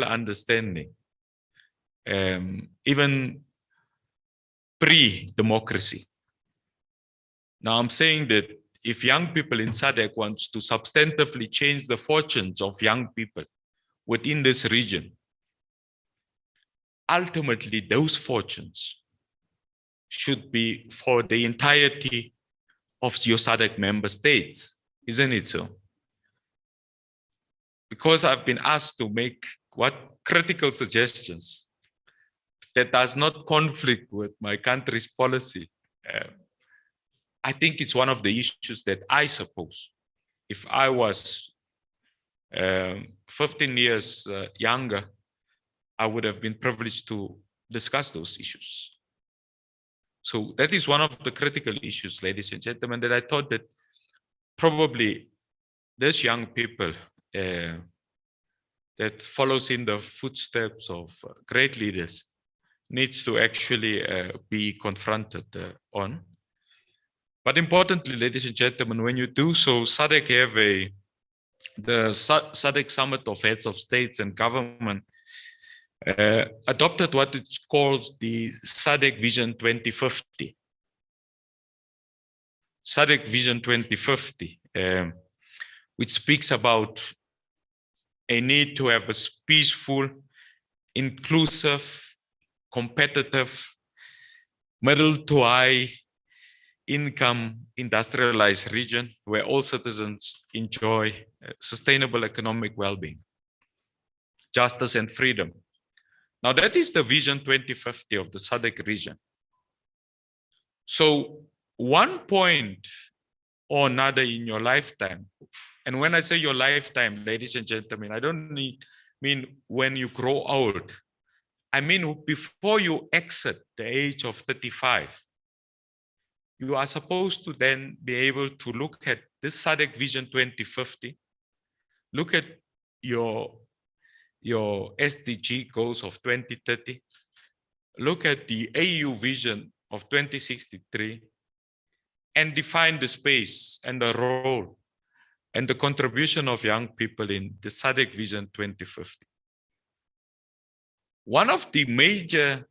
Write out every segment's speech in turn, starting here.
understanding, even pre-democracy. Now, I'm saying that if young people in SADC want to substantively change the fortunes of young people within this region, ultimately those fortunes should be for the entirety of your SADC member states, isn't it so? Because I've been asked to make what critical suggestions that does not conflict with my country's policy. I think it's one of the issues that I suppose, if I was 15 years younger, I would have been privileged to discuss those issues. So that is one of the critical issues, ladies and gentlemen, that I thought that probably these young people that follows in the footsteps of great leaders needs to actually be confronted on. But importantly, ladies and gentlemen, when you do so, SADC have the SADC Summit of Heads of States and Government adopted what it's called the Saddek Vision 2050. Saddek Vision 2050, which speaks about a need to have a peaceful, inclusive, competitive, middle to high income industrialized region where all citizens enjoy sustainable economic well-being, justice and freedom. Now that is the Vision 2050 of the SADC region. So one point or another in your lifetime, and when I say your lifetime, ladies and gentlemen, I don't mean when you grow old. I mean before you exit the age of 35. You are supposed to then be able to look at this SADC Vision 2050, look at your SDG goals of 2030, look at the AU vision of 2063, and define the space and the role and the contribution of young people in the SADC Vision 2050. One of the major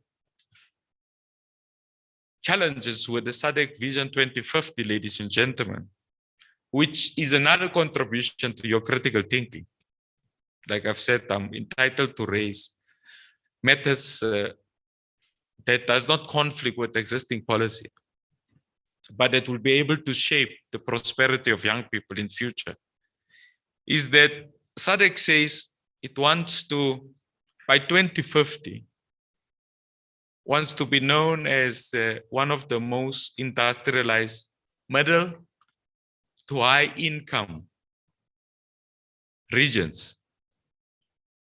challenges with the SADC Vision 2050, ladies and gentlemen, which is another contribution to your critical thinking. Like I've said, I'm entitled to raise matters that does not conflict with existing policy, but that will be able to shape the prosperity of young people in future, is that SADC says it wants to, by 2050, wants to be known as one of the most industrialized middle to high income regions.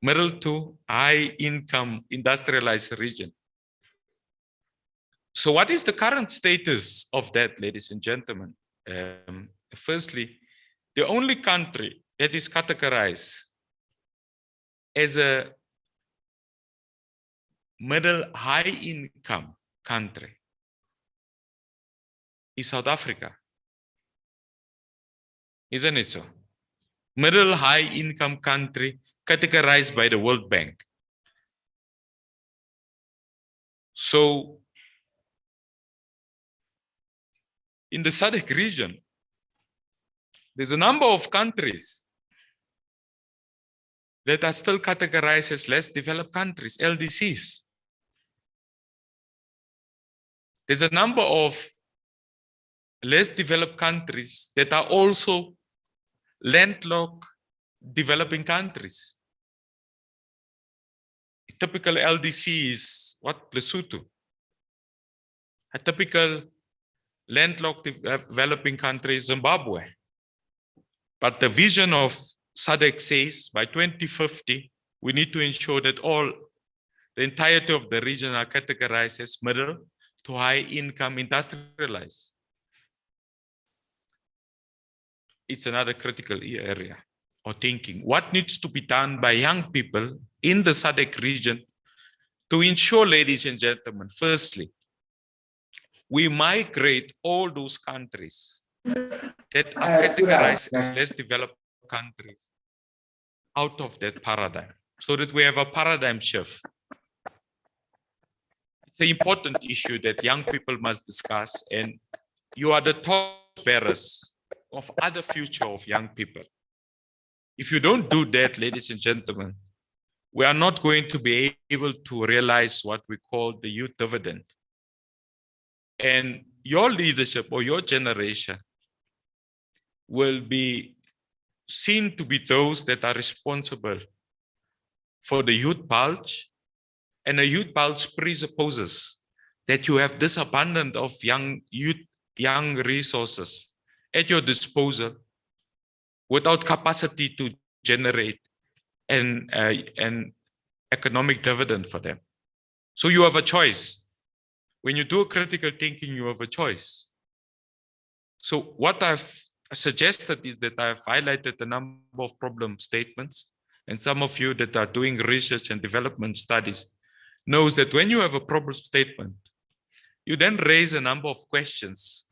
Middle to high income industrialized region. So what is the current status of that, ladies and gentlemen? Firstly, the only country that is categorized as a middle high income country is South Africa. Isn't it so? Middle high income country categorized by the World Bank. So in the SADC region, there's a number of countries that are still categorized as less developed countries, LDCs. There's a number of less developed countries that are also landlocked developing countries. A typical LDC is what? Lesotho. A typical landlocked developing country is Zimbabwe. But the vision of SADC says by 2050, we need to ensure that the entirety of the region are categorized as middle to high income industrialized. It's another critical area of thinking. What needs to be done by young people in the SADC region to ensure, ladies and gentlemen, firstly, we migrate all those countries that are categorized as less developed countries out of that paradigm. so that we have a paradigm shift. It's an important issue that young people must discuss, and you are the torch bearers of other future of young people. If you don't do that, ladies and gentlemen, we are not going to be able to realize what we call the youth dividend. And your leadership or your generation will be seen to be those that are responsible for the youth bulge. And a youth bulge presupposes that you have this abundance of young resources at your disposal without capacity to generate an economic dividend for them. So you have a choice. When you do critical thinking, you have a choice. So what I've suggested is that I've highlighted a number of problem statements, and some of you that are doing research and development studies knows that when you have a problem statement, you then raise a number of questions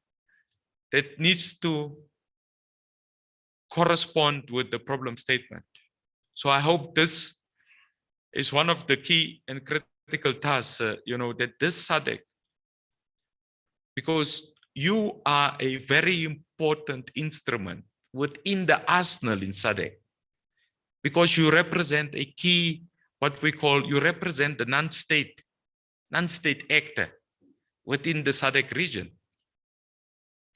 that needs to correspond with the problem statement. So I hope this is one of the key and critical tasks, that this SADC, because you are a very important instrument within the arsenal in SADC, because you represent a key, you represent the non-state actor within the SADC region.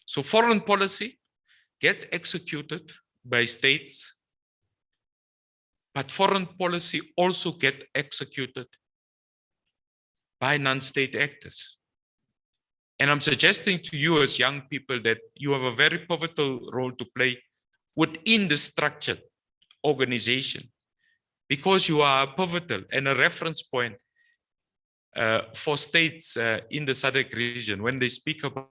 So foreign policy gets executed by states, but foreign policy also gets executed by non-state actors. And I'm suggesting to you as young people that you have a very pivotal role to play within the structured organization, because you are pivotal and a reference point for states in the SADC region when they speak about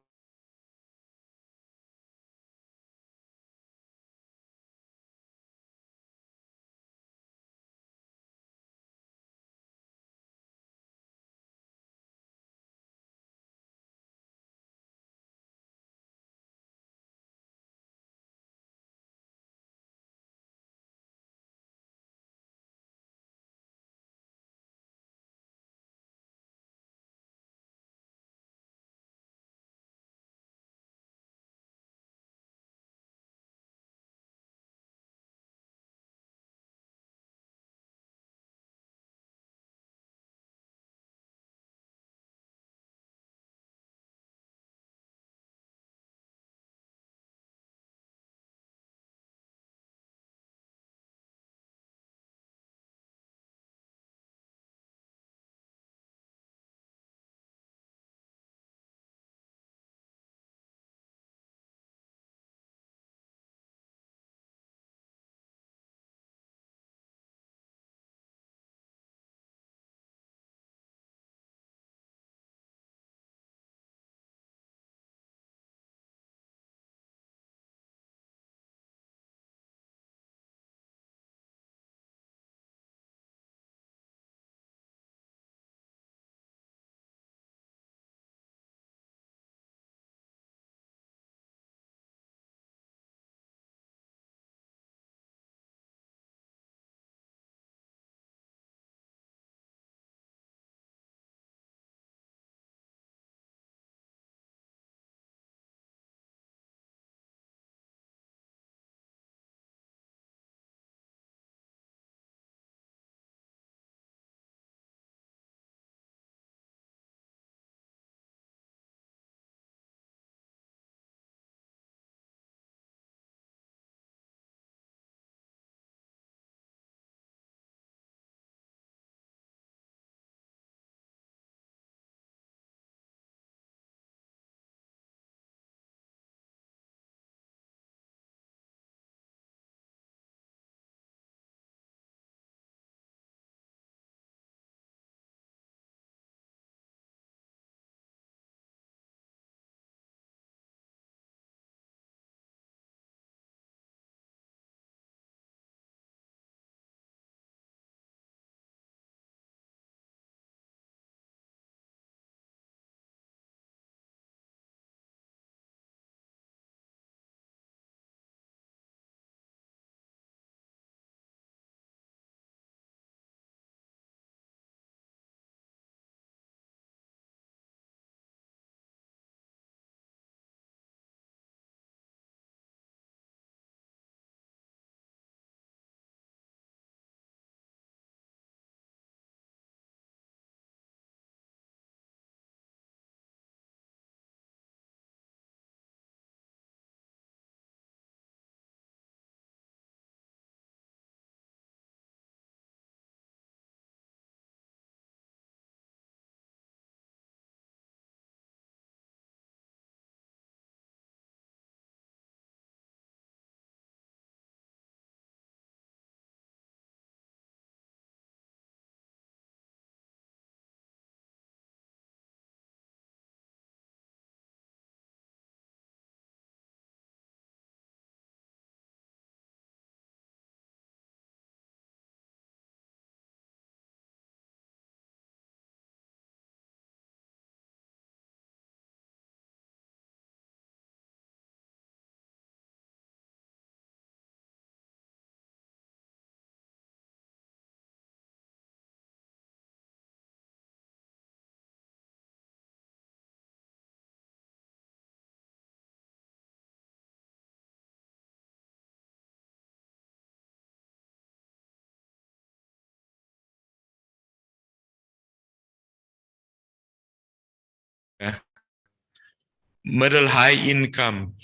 middle high income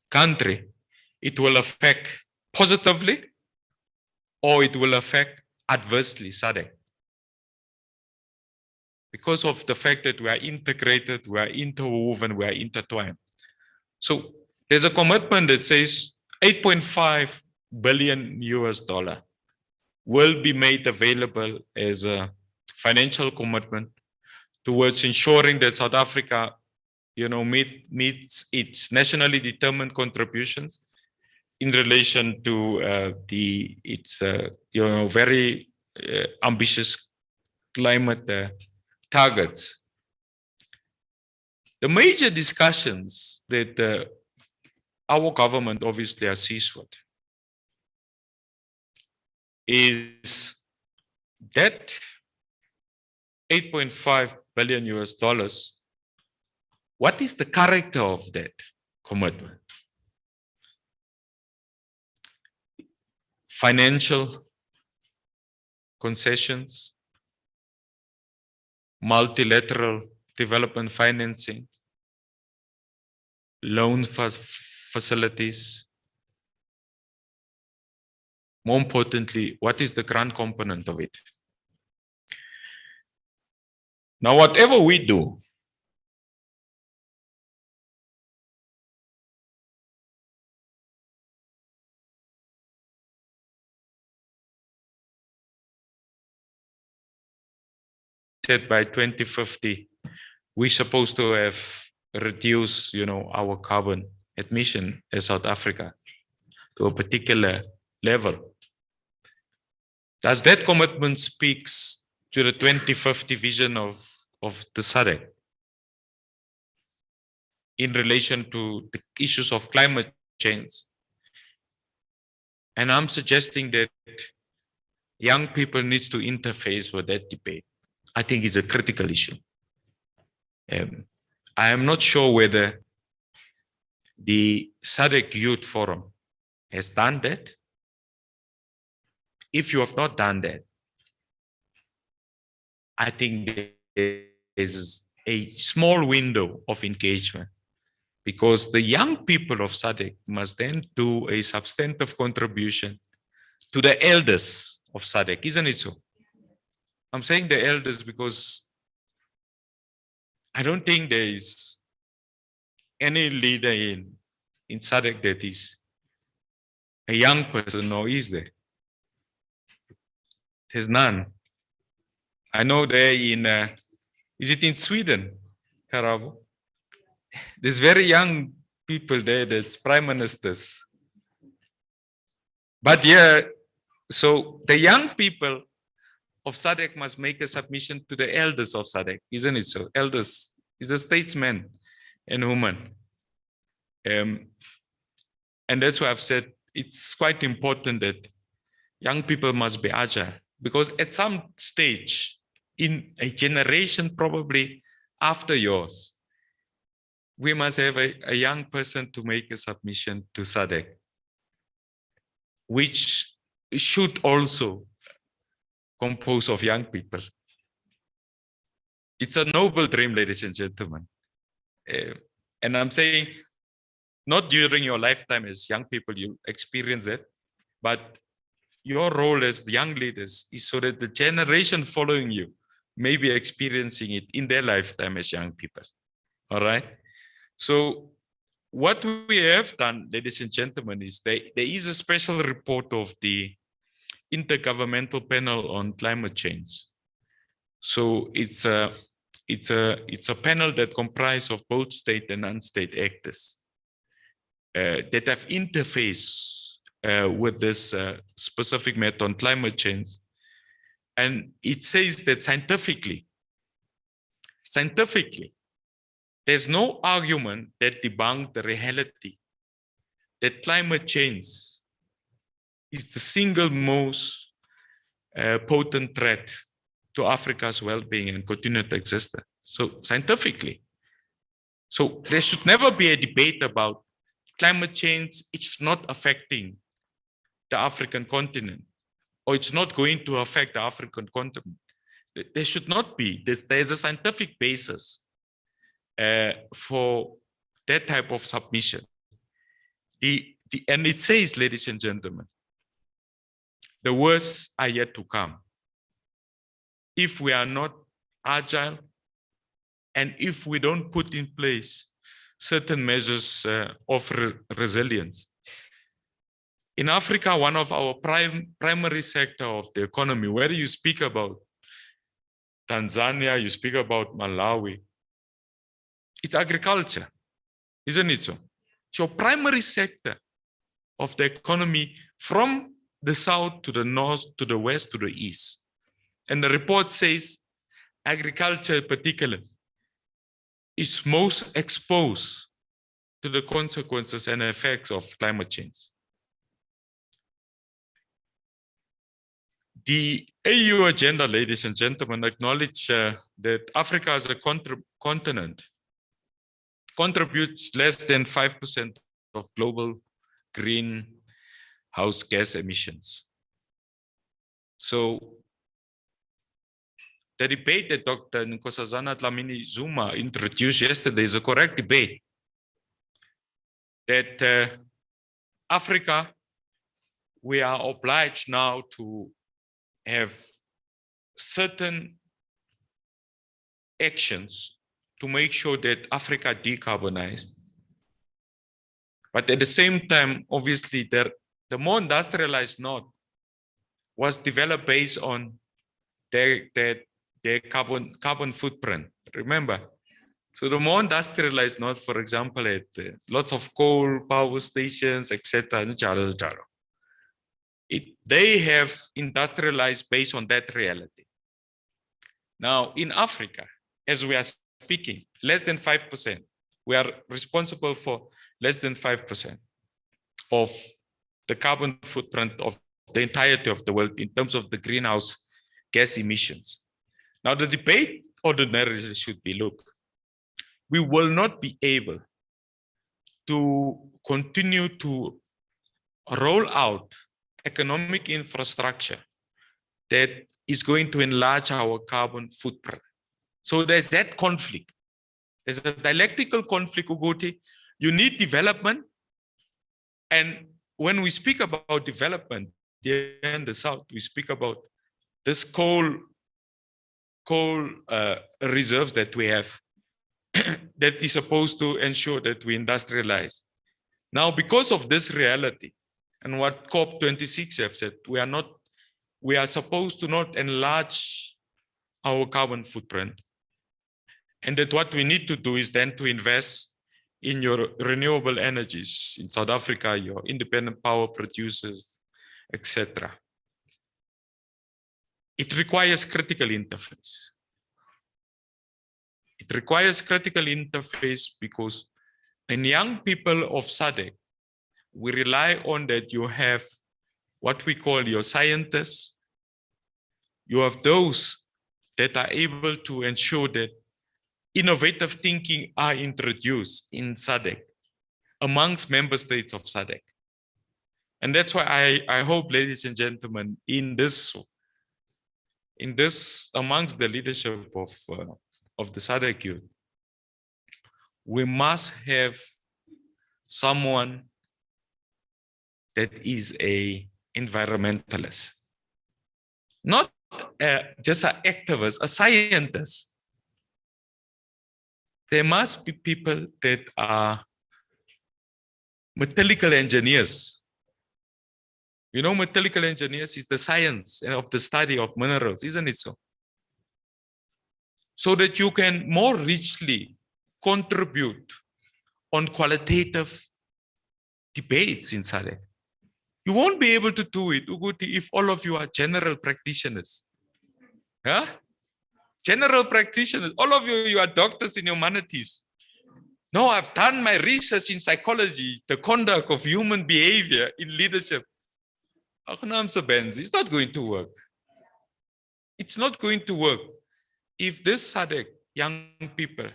country, it will affect positively or it will affect adversely SADC. Because of the fact that we are integrated, we are interwoven, we are intertwined. So there's a commitment that says 8.5 billion US dollar will be made available as a financial commitment towards ensuring that South Africa, meets its nationally determined contributions in relation to its very ambitious climate targets. The major discussions that our government obviously are seized with is that 8.5 billion US dollars. What is the character of that commitment? Financial concessions, multilateral development financing, loan facilities. More importantly, what is the grant component of it? Now, whatever we do, said by 2050, we're supposed to have reduced, our carbon emission as South Africa to a particular level. Does that commitment speaks to the 2050 vision of the SADC in relation to the issues of climate change? And I'm suggesting that young people need to interface with that debate. I think it's a critical issue. I am not sure whether the SADC Youth Forum has done that. If you have not done that, I think there is a small window of engagement, because the young people of SADC must then do a substantive contribution to the elders of SADC, isn't it so? I'm saying the elders because I don't think there is any leader in SADC that is a young person, or is there? There's none. I know they're in, is it in Sweden, Karabo? There's very young people there that's prime ministers. But yeah, so the young people of SADC must make a submission to the elders of SADC, isn't it so? Elders is a statesman and woman. And that's why I've said it's quite important that young people must be agile, because at some stage in a generation, probably after yours, we must have a young person to make a submission to SADC, which should also compose of young people. It's a noble dream, ladies and gentlemen. And I'm saying, not during your lifetime as young people, you experience it, but your role as young leaders is so that the generation following you may be experiencing it in their lifetime as young people. All right. So what we have done, ladies and gentlemen, is there is a special report of the Intergovernmental Panel on Climate Change. So it's a panel that comprises of both state and non-state actors that have interfaced with this specific matter on climate change. And it says that scientifically, there's no argument that debunks the reality that climate change is the single most potent threat to Africa's well-being and continued existence. So scientifically. So there should never be a debate about climate change. It's not affecting the African continent, or it's not going to affect the African continent. There should not be. There's a scientific basis for that type of submission. And it says, ladies and gentlemen, the worst are yet to come. If we are not agile, and if we don't put in place certain measures of resilience. In Africa, one of our primary sector of the economy, where you speak about Tanzania, you speak about Malawi, it's agriculture, isn't it so? So primary sector of the economy from the south to the north, to the west, to the east. And the report says agriculture in particular is most exposed to the consequences and effects of climate change. The AU agenda, ladies and gentlemen, acknowledge that Africa as a continent contributes less than 5% of global greenhouse gas emissions. So the debate that Dr. Nkosazana Dlamini Zuma introduced yesterday is a correct debate. That Africa, we are obliged now to have certain actions to make sure that Africa decarbonized. But at the same time, obviously, the more industrialized north was developed based on their carbon footprint. Remember, so the more industrialized north, for example, had lots of coal power stations, etc. They have industrialized based on that reality. Now, in Africa, as we are speaking, less than 5%. We are responsible for less than 5% of the carbon footprint of the entirety of the world in terms of the greenhouse gas emissions. Now, the debate ordinarily should be, look, we will not be able to continue to roll out economic infrastructure that is going to enlarge our carbon footprint. So there's that conflict. There's a dialectical conflict, Ugoti. You need development. And when we speak about development here in the South, we speak about this coal reserves that we have that is supposed to ensure that we industrialize. Now, because of this reality and what COP26 have said, we are supposed to not enlarge our carbon footprint. And that what we need to do is then to invest in your renewable energies in South Africa, your independent power producers, etc. It requires critical interface. It requires critical interface because in young people of SADC, we rely on that you have what we call your scientists. You have those that are able to ensure that innovative thinking are introduced in SADC amongst member states of SADC. And that's why I hope, ladies and gentlemen, in this amongst the leadership of the SADC youth, we must have someone that is a environmentalist, not just an activist, a scientist. There must be people that are metallurgical engineers. You know, metallurgical engineers is the science of the study of minerals, isn't it so? So that you can more richly contribute on qualitative debates in SADC. You won't be able to do it, Uguti, if all of you are general practitioners. Yeah? General practitioners, all of you are doctors in humanities. No, I've done my research in psychology, the conduct of human behavior in leadership. It's not going to work. It's not going to work. If this SADC young people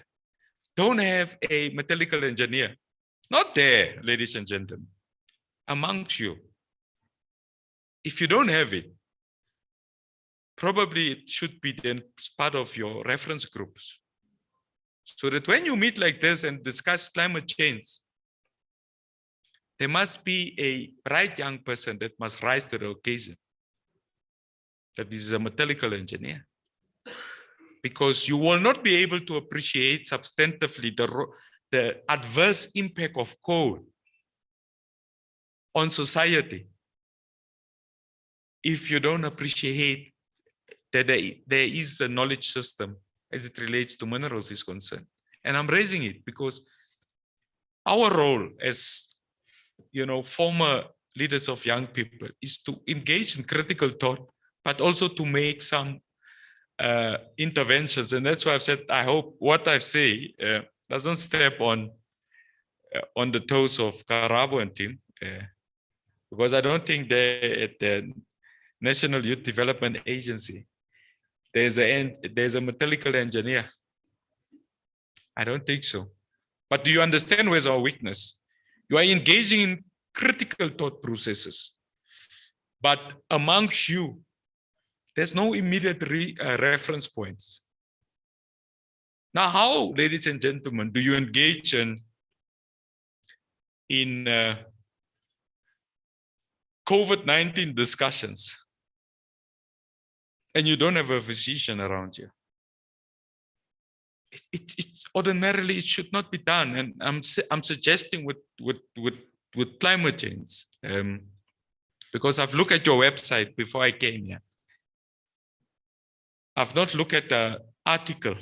don't have a metallurgical engineer, not there, ladies and gentlemen, amongst you, if you don't have it, probably it should be then part of your reference groups So that when you meet like this and discuss climate change, there must be a bright young person that must rise to the occasion. That is a mechanical engineer. Because you will not be able to appreciate substantively the adverse impact of coal on society if you don't appreciate that there is a knowledge system as it relates to minerals is concerned. And I'm raising it because our role as, former leaders of young people is to engage in critical thought, but also to make some interventions. And that's why I've said, I hope what I say doesn't step on the toes of Karabo and team, because I don't think they're at the National Youth Development Agency. There's a mechanical engineer. I don't think so. But do you understand where's our weakness? You are engaging in critical thought processes. But amongst you, there's no immediate reference points. Now, how, ladies and gentlemen, do you engage in COVID-19 discussions and you don't have a physician around you? Ordinarily, it should not be done. And I'm suggesting with climate change, because I've looked at your website before I came here. I've not looked at the article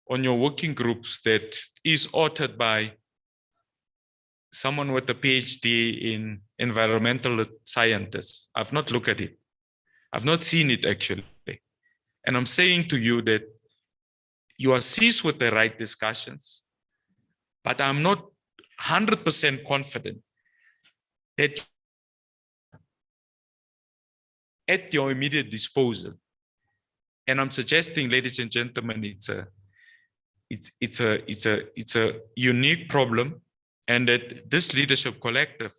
on your working groups that is authored by someone with a PhD in environmental scientists. I've not looked at it. I've not seen it actually. And I'm saying to you that you are seized with the right discussions, but I'm not 100% confident that at your immediate disposal. And I'm suggesting, ladies and gentlemen, it's a unique problem, and that this leadership collective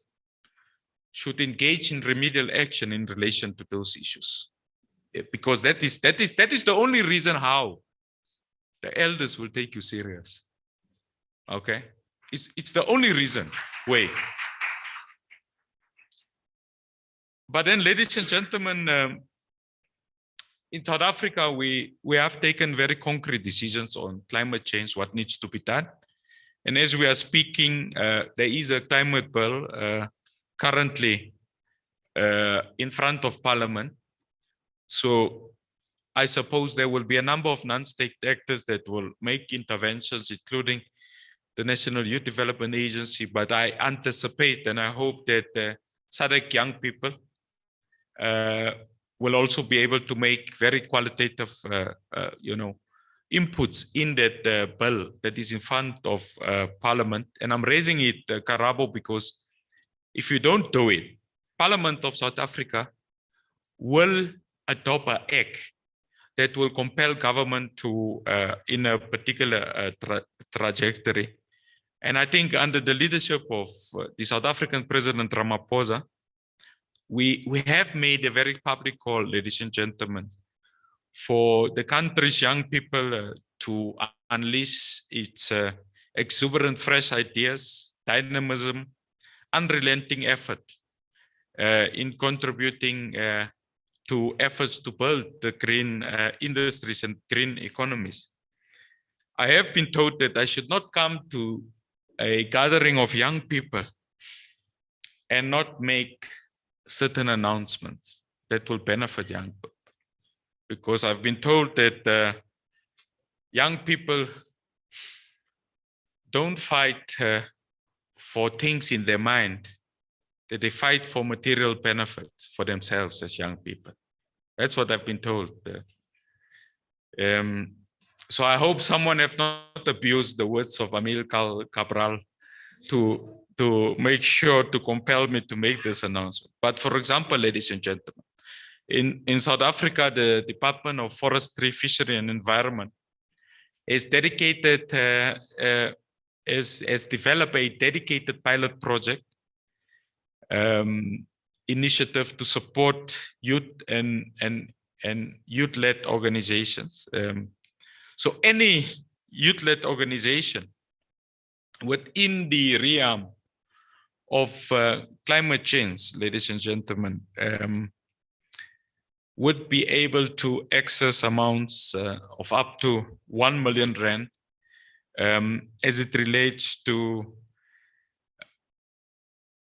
should engage in remedial action in relation to those issues, because that is the only reason how the elders will take you serious. Okay, it's the only reason. Wait. But then, ladies and gentlemen, in South Africa, we have taken very concrete decisions on climate change, what needs to be done. And as we are speaking, there is a climate bill currently in front of Parliament. So I suppose there will be a number of non-state actors that will make interventions, including the National Youth Development Agency. But I anticipate and I hope that the SADC young people will also be able to make very qualitative, inputs in that bill that is in front of Parliament. And I'm raising it, Karabo, because if you don't do it, Parliament of South Africa will adopt an act that will compel government to, in a particular trajectory. And I think under the leadership of the South African President Ramaphosa, we have made a very public call, ladies and gentlemen, for the country's young people to unleash its exuberant, fresh ideas, dynamism, unrelenting effort in contributing to efforts to build the green industries and green economies. I have been told that I should not come to a gathering of young people and not make certain announcements that will benefit young people. Because I've been told that young people don't fight for things in their mind, that they fight for material benefit for themselves as young people. That's what I've been told. So I hope someone have not abused the words of Emil Cabral to make sure to compel me to make this announcement. But for example, ladies and gentlemen, in South Africa, the Department of Forestry, Fishery and Environment is dedicated, has developed a dedicated pilot project initiative to support youth and youth-led organizations. So any youth-led organization within the realm of climate change, ladies and gentlemen, would be able to access amounts of up to 1 million rand as it relates to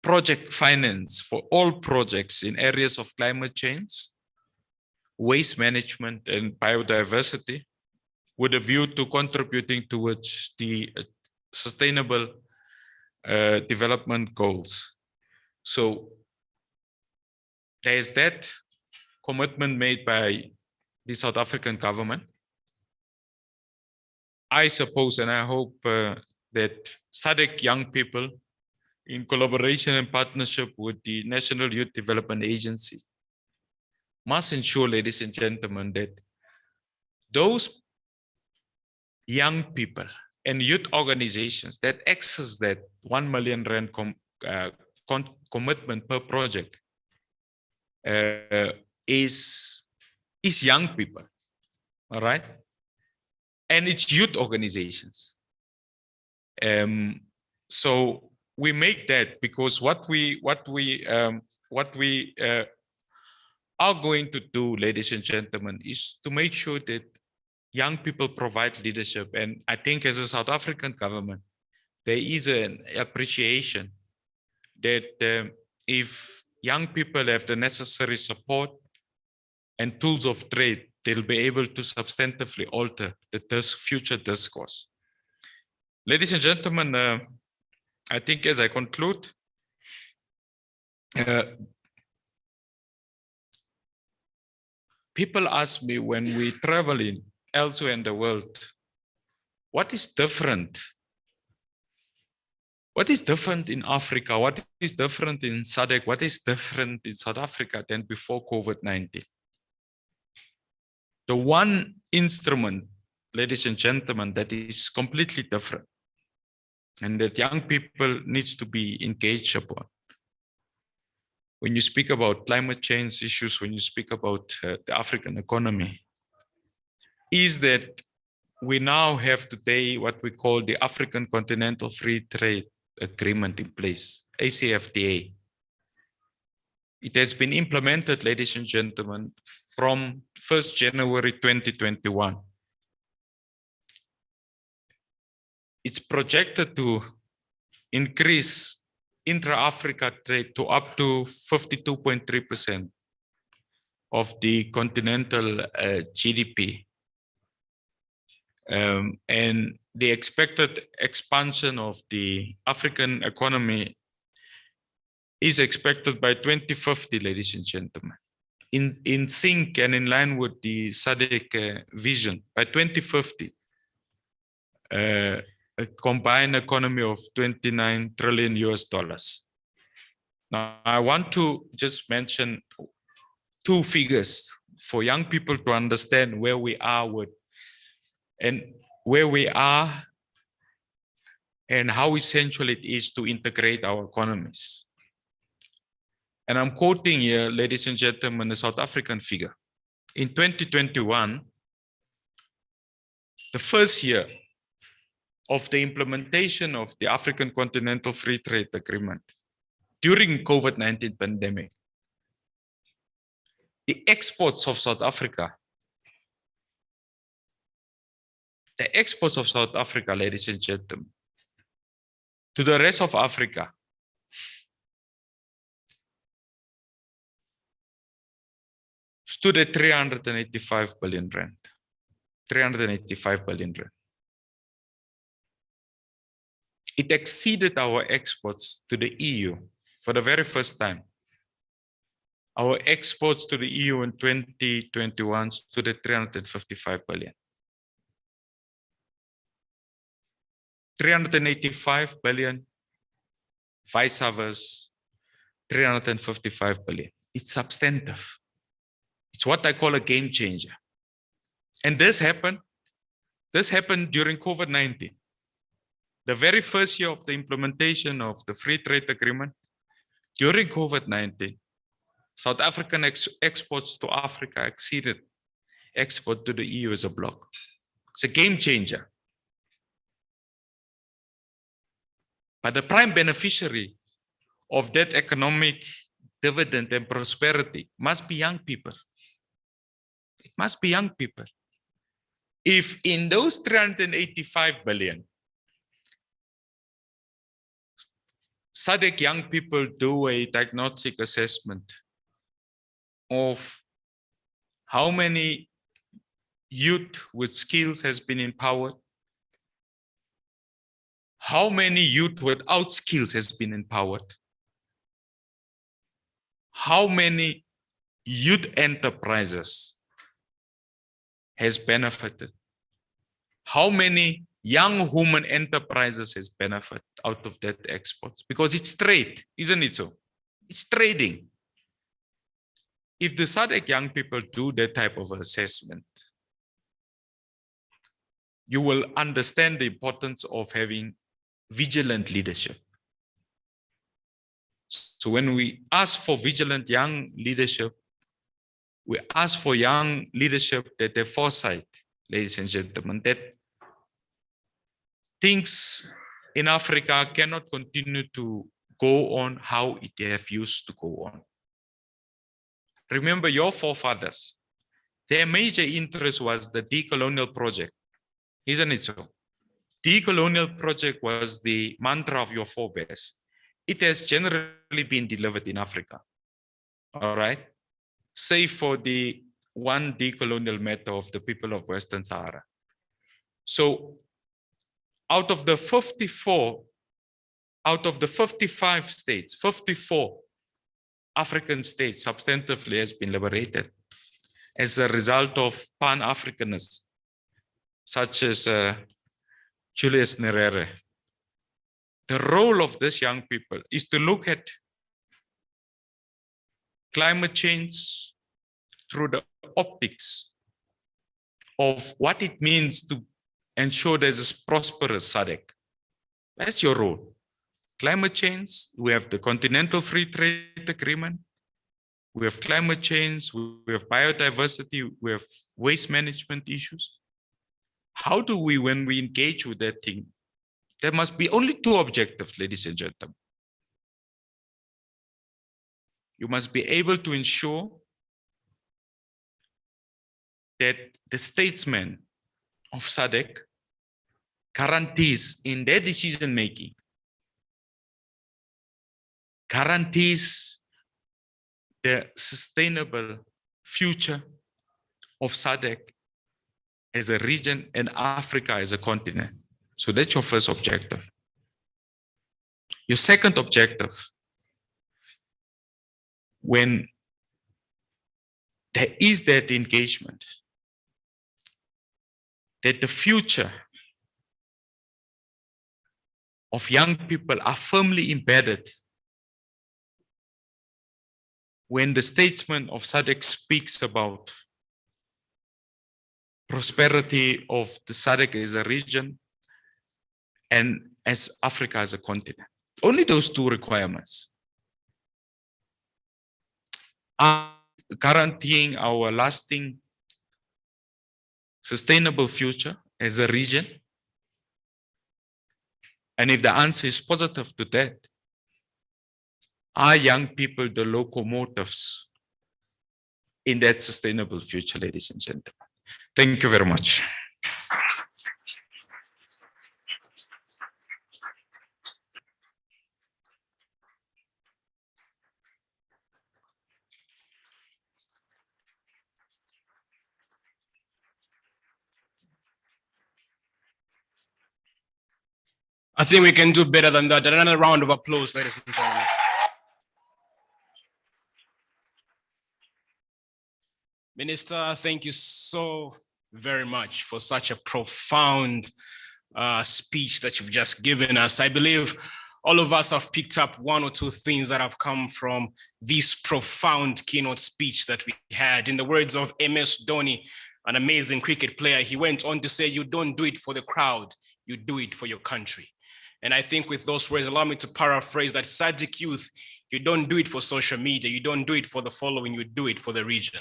project finance for all projects in areas of climate change, waste management, and biodiversity, with a view to contributing towards the sustainable development goals. So there's that commitment made by the South African government. I suppose and I hope that SADC young people, in collaboration and partnership with the National Youth Development Agency, must ensure, ladies and gentlemen, that those young people and youth organizations that access that 1 million rand commitment per project is young people, all right? And it's youth organizations. So we make that because what we are going to do, ladies and gentlemen, is to make sure that young people provide leadership. And I think as a South African government, there is an appreciation that if young people have the necessary support and tools of trade, they'll be able to substantively alter the future discourse. Ladies and gentlemen, I think as I conclude, people ask me when we travel in elsewhere in the world, what is different? What is different in Africa? What is different in SADC? What is different in South Africa than before COVID-19? The one instrument, ladies and gentlemen, that is completely different and that young people needs to be engaged upon. When you speak about climate change issues, when you speak about the African economy, is that we now have today what we call the African Continental Free Trade Agreement in place, ACFTA. It has been implemented, ladies and gentlemen, from 1st January 2021. It's projected to increase intra-Africa trade to up to 52.3% of the continental GDP. And the expected expansion of the African economy is expected by 2050, ladies and gentlemen, in sync and in line with the Saddek Vision. By 2050, a combined economy of $29 trillion. Now, I want to just mention two figures for young people to understand where we are with and how essential it is to integrate our economies. And I'm quoting here, ladies and gentlemen, a South African figure. In 2021, the first year of the implementation of the African Continental Free Trade Agreement during COVID-19 pandemic, the exports of South Africa, ladies and gentlemen, to the rest of Africa stood at 385 billion rand. 385 billion rand. It exceeded our exports to the EU for the very first time. Our exports to the EU in 2021 stood at 355 billion. 385 billion, vice versa, 355 billion. It's substantive. It's what I call a game changer. And this happened during COVID-19. The very first year of the implementation of the free trade agreement, during COVID-19, South African exports to Africa exceeded export to the EU as a bloc. It's a game changer. But the prime beneficiary of that economic dividend and prosperity must be young people. It must be young people. If in those 385 billion, SADC young people do a diagnostic assessment of how many youth with skills has been empowered, how many youth without skills has been empowered, how many youth enterprises has benefited, how many young women enterprises has benefited out of that exports, because it's trade, isn't it so? It's trading. If the SADC young people do that type of assessment, you will understand the importance of having vigilant leadership. So when we ask for vigilant young leadership, we ask for young leadership that have foresight, ladies and gentlemen, that things in Africa cannot continue to go on how it have used to go on. Remember your forefathers, their major interest was the decolonial project, isn't it so? Decolonial project was the mantra of your forebears. It has generally been delivered in Africa, all right? Save for the one decolonial matter of the people of Western Sahara. So out of the 54, out of the 55 states, 54 African states substantively has been liberated as a result of Pan-Africanists, such as Julius Nyerere. The role of these young people is to look at climate change through the optics of what it means to ensure there's a prosperous SADC. That's your role. Climate change, we have the Continental Free Trade Agreement, we have climate change, we have biodiversity, we have waste management issues. How do we, when we engage with that thing, there must be only two objectives, ladies and gentlemen. You must be able to ensure that the statesmen of SADC guarantees in their decision-making, guarantees the sustainable future of SADC as a region and Africa as a continent. So that's your first objective. Your second objective, when there is that engagement, that the future of young people are firmly embedded. When the statesman of SADC speaks about prosperity of the SADC as a region and as Africa as a continent. Only those two requirements are guaranteeing our lasting, sustainable future as a region. And if the answer is positive to that, are young people the locomotives in that sustainable future, ladies and gentlemen? Thank you very much. I think we can do better than that. Another round of applause, ladies and gentlemen. Minister, thank you so very much for such a profound speech that you've just given us. I believe all of us have picked up one or two things that have come from this profound keynote speech that we had. In the words of MS Dhoni, an amazing cricket player, he went on to say, you don't do it for the crowd, you do it for your country. And I think with those words, allow me to paraphrase that SADC youth, you don't do it for social media, you don't do it for the following, you do it for the region.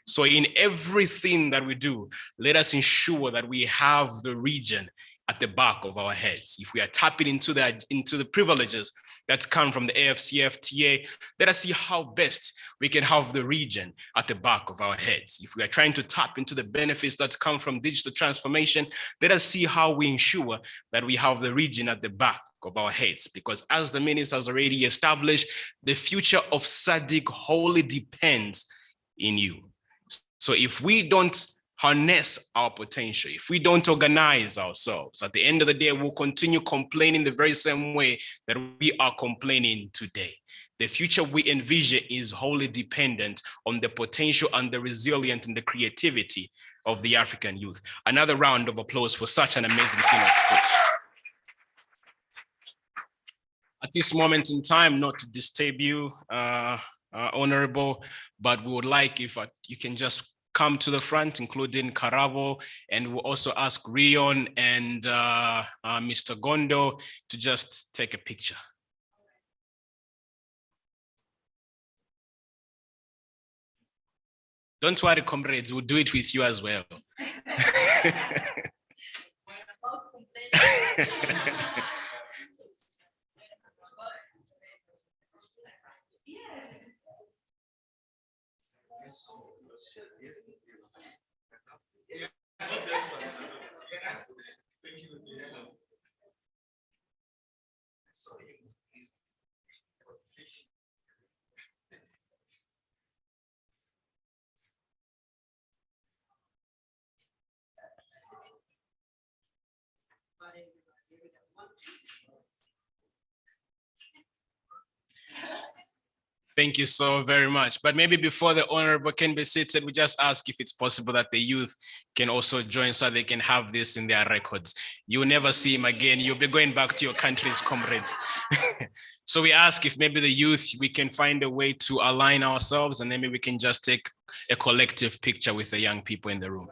So in everything that we do, let us ensure that we have the region at the back of our heads. If we are tapping into the privileges that come from the AFCFTA, let us see how best we can have the region at the back of our heads. If we are trying to tap into the benefits that come from digital transformation, let us see how we ensure that we have the region at the back of our heads, because as the minister has already established, the future of SADC wholly depends in you. So if we don't harness our potential, if we don't organize ourselves, at the end of the day, we'll continue complaining the very same way that we are complaining today. The future we envision is wholly dependent on the potential and the resilience and the creativity of the African youth. Another round of applause for such an amazing keynote speech. At this moment in time, not to disturb you, Honorable, but we would like if you can just come to the front, including Karabo, and we'll also ask Rion and Mr. Gondo to just take a picture. Don't worry, comrades, we'll do it with you as well. Thank you so very much. But maybe before the honorable can be seated, we just ask if it's possible that the youth can also join so they can have this in their records. You'll never see him again. You'll be going back to your country's comrades. So we ask if maybe the youth, we can find a way to align ourselves, and then maybe we can just take a collective picture with the young people in the room.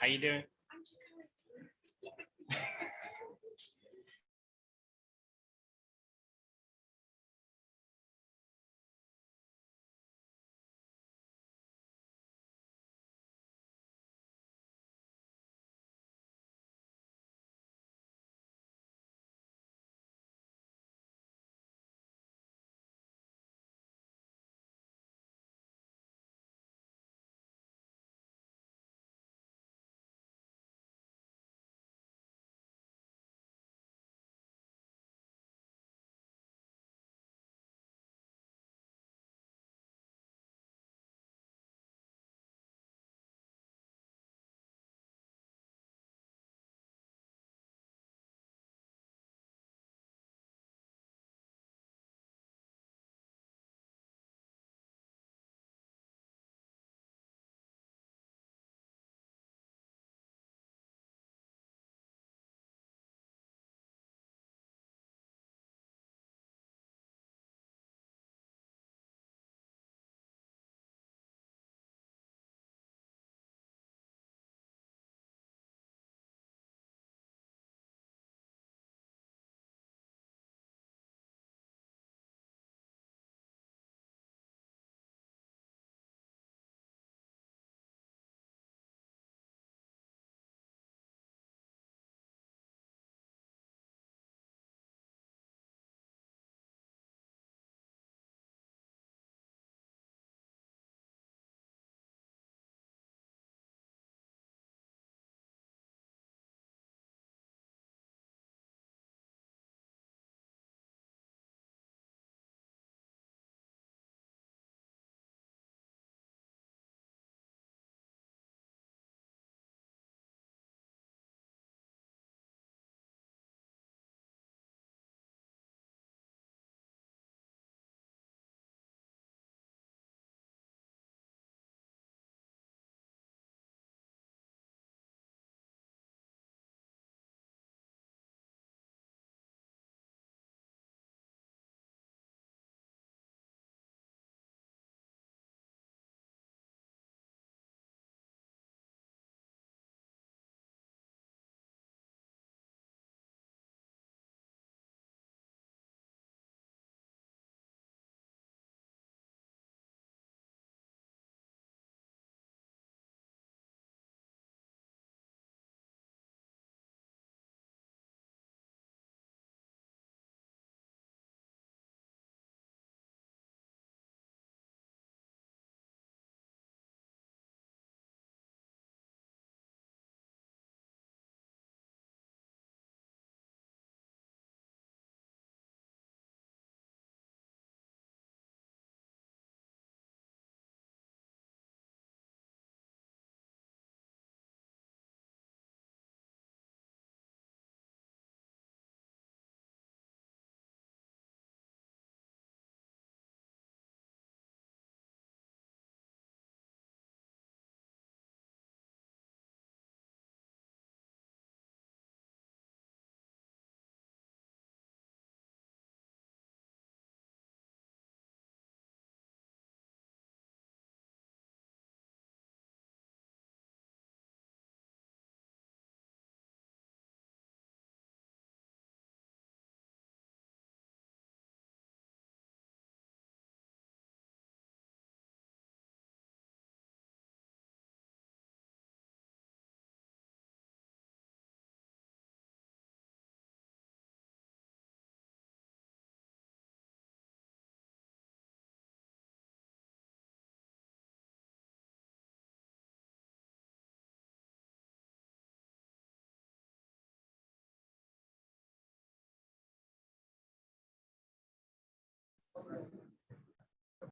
How you doing?